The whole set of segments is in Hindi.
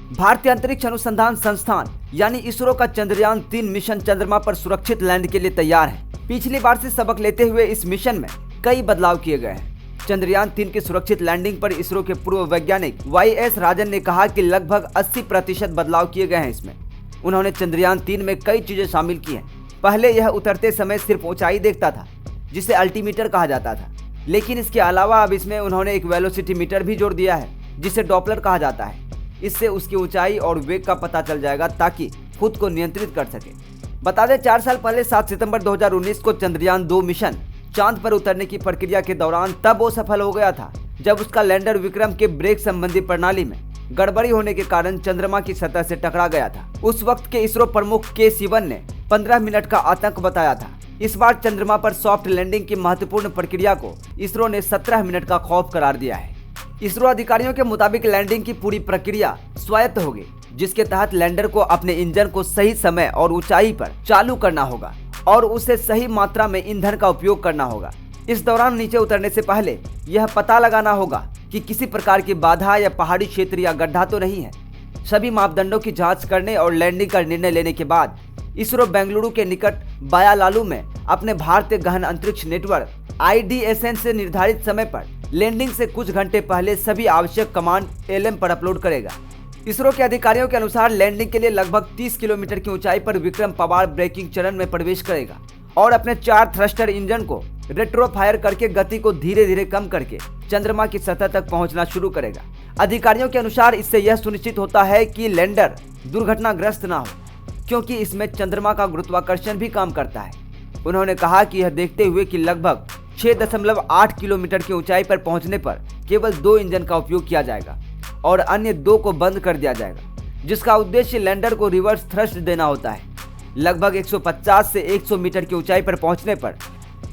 भारतीय अंतरिक्ष अनुसंधान संस्थान यानी इसरो का चंद्रयान 3 मिशन चंद्रमा पर सुरक्षित लैंड के लिए तैयार है। पिछली बार से सबक लेते हुए इस मिशन में कई बदलाव किए गए हैं। चंद्रयान 3 की सुरक्षित लैंडिंग पर इसरो के पूर्व वैज्ञानिक YS राजन ने कहा कि लगभग 80% बदलाव किए गए हैं। इसमें उन्होंने चंद्रयान 3 में कई चीजें शामिल की हैं। पहले यह उतरते समय सिर्फ ऊंचाई देखता था, जिसे अल्टीमीटर कहा जाता था, लेकिन इसके अलावा अब इसमें उन्होंने एक वेलोसिटी मीटर भी जोड़ दिया है, जिसे डॉपलर कहा जाता है। इससे उसकी ऊंचाई और वेग का पता चल जाएगा ताकि खुद को नियंत्रित कर सके। बता दें 4 साल पहले 7 सितंबर 2019 को चंद्रयान 2 मिशन चांद पर उतरने की प्रक्रिया के दौरान तब वो सफल हो गया था जब उसका लैंडर विक्रम के ब्रेक संबंधी प्रणाली में गड़बड़ी होने के कारण चंद्रमा की सतह से टकरा गया था। उस वक्त के इसरो प्रमुख के सिवन ने 15 मिनट का आतंक बताया था। इस बार चंद्रमा पर सॉफ्ट लैंडिंग की महत्वपूर्ण प्रक्रिया को इसरो ने 17 मिनट का खौफ करार दिया है। इसरो अधिकारियों के मुताबिक लैंडिंग की पूरी प्रक्रिया स्वायत्त होगी, जिसके तहत लैंडर को अपने इंजन को सही समय और ऊंचाई पर चालू करना होगा और उसे सही मात्रा में ईंधन का उपयोग करना होगा। इस दौरान नीचे उतरने से पहले यह पता लगाना होगा कि किसी प्रकार की बाधा या पहाड़ी क्षेत्र या गड्ढा तो नहीं है। सभी मापदंडों की जांच करने और लैंडिंग का निर्णय लेने के बाद इसरो बेंगलुरु के निकट बायालालू में अपने भारतीय गहन अंतरिक्ष नेटवर्क IDSN से निर्धारित समय पर लैंडिंग से कुछ घंटे पहले सभी आवश्यक कमांड LM पर अपलोड करेगा। इसरो के अधिकारियों के अनुसार लैंडिंग के लिए लगभग 30 किलोमीटर की ऊंचाई पर विक्रम पवार ब्रेकिंग चरण में प्रवेश करेगा और अपने 4 थ्रस्टर इंजन को रेट्रो फायर करके गति को धीरे धीरे कम करके चंद्रमा की सतह तक पहुंचना शुरू करेगा। अधिकारियों के अनुसार इससे यह सुनिश्चित होता है कि लैंडर दुर्घटनाग्रस्त ना हो, क्योंकि इसमें चंद्रमा का गुरुत्वाकर्षण भी काम करता है। उन्होंने कहा कि यह देखते हुए कि लगभग 6.8 किलोमीटर की ऊंचाई पर पहुंचने पर केवल 2 इंजन का उपयोग किया जाएगा और अन्य 2 को बंद कर दिया जाएगा, जिसका उद्देश्य लैंडर को रिवर्स थ्रस्ट देना होता है। लगभग 150 से 100 मीटर की ऊंचाई पर पहुंचने पर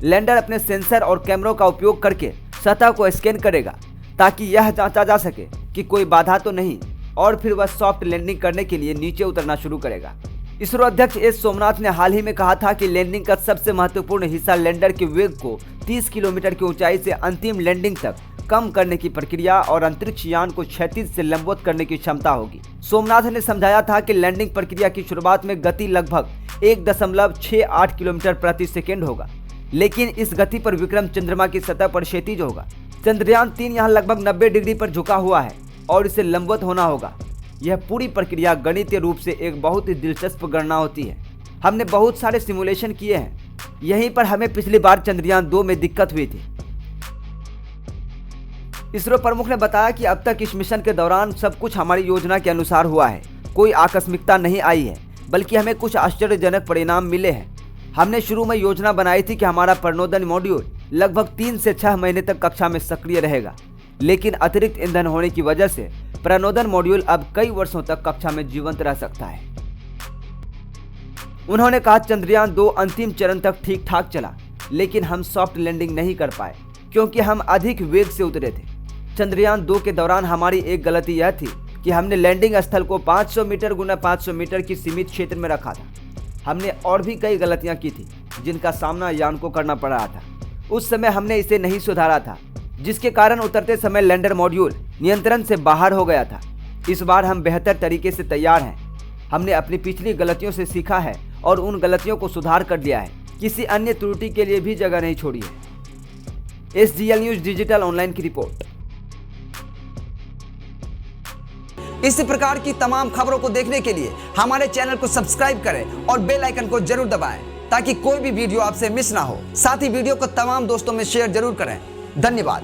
लैंडर अपने सेंसर और कैमरों का उपयोग करके सतह को स्कैन करेगा ताकि यह जांचा जा सके कि कोई बाधा तो नहीं, और फिर वह सॉफ्ट लैंडिंग करने के लिए नीचे उतरना शुरू करेगा। इसरो अध्यक्ष S सोमनाथ ने हाल ही में कहा था कि लैंडिंग का सबसे महत्वपूर्ण हिस्सा लैंडर के वेग को 30 किलोमीटर की ऊंचाई से अंतिम लैंडिंग तक कम करने की प्रक्रिया और अंतरिक्ष यान को क्षैतिज से लंबवत करने की क्षमता होगी। सोमनाथ ने समझाया था कि लैंडिंग प्रक्रिया की शुरुआत में गति लगभग 1.68 किलोमीटर प्रति सेकेंड होगा, लेकिन इस गति पर विक्रम चंद्रमा की सतह पर क्षैतिज होगा। चंद्रयान 3 यहाँ लगभग 90 डिग्री पर झुका हुआ है और इसे लंबवत होना होगा। यह पूरी प्रक्रिया गणितीय रूप से एक बहुत ही दिलचस्प गणना होती है। हमने बहुत सारे सिमुलेशन किए हैं। यहीं पर हमें पिछली बार चंद्रयान 2 में दिक्कत हुई थी। इसरो प्रमुख ने बताया कि अब तक इस मिशन के दौरान सब कुछ हमारी योजना के अनुसार हुआ है। कोई आकस्मिकता नहीं आई है, बल्कि हमें कुछ आश्चर्यजनक परिणाम मिले हैं। हमने शुरू में योजना बनाई थी कि हमारा प्रणोदन मॉड्यूल लगभग 3 से 6 महीने तक कक्षा में सक्रिय रहेगा, लेकिन अतिरिक्त ईंधन होने की वजह से प्रणोदन मॉड्यूल अब कई वर्षों तक कक्षा में जीवंत रह सकता है। उन्होंने कहा चंद्रयान 2 अंतिम चरण तक ठीक ठाक चला, लेकिन हम सॉफ्ट लैंडिंग नहीं कर पाए क्योंकि हम अधिक वेग से उतरे थे। चंद्रयान 2 के दौरान हमारी एक गलती यह थी कि हमने लैंडिंग स्थल को 500 मीटर गुना 500 मीटर की सीमित क्षेत्र में रखा था। हमने और भी कई गलतियां की थी जिनका सामना यान को करना पड़ रहा था। उस समय हमने इसे नहीं सुधारा था, जिसके कारण उतरते समय लैंडर मॉड्यूल नियंत्रण से बाहर हो गया था। इस बार हम बेहतर तरीके से तैयार हैं। हमने अपनी पिछली गलतियों से सीखा है और उन गलतियों को सुधार कर लिया है। किसी अन्य त्रुटि के लिए भी जगह नहीं छोड़ी है। SGL न्यूज डिजिटल ऑनलाइन की रिपोर्ट। इसी प्रकार की तमाम खबरों को देखने के लिए हमारे चैनल को सब्सक्राइब करें और बेल आइकन को जरूर दबाएं ताकि कोई भी वीडियो आपसे मिस ना हो। साथ ही वीडियो को तमाम दोस्तों में शेयर जरूर करें। धन्यवाद।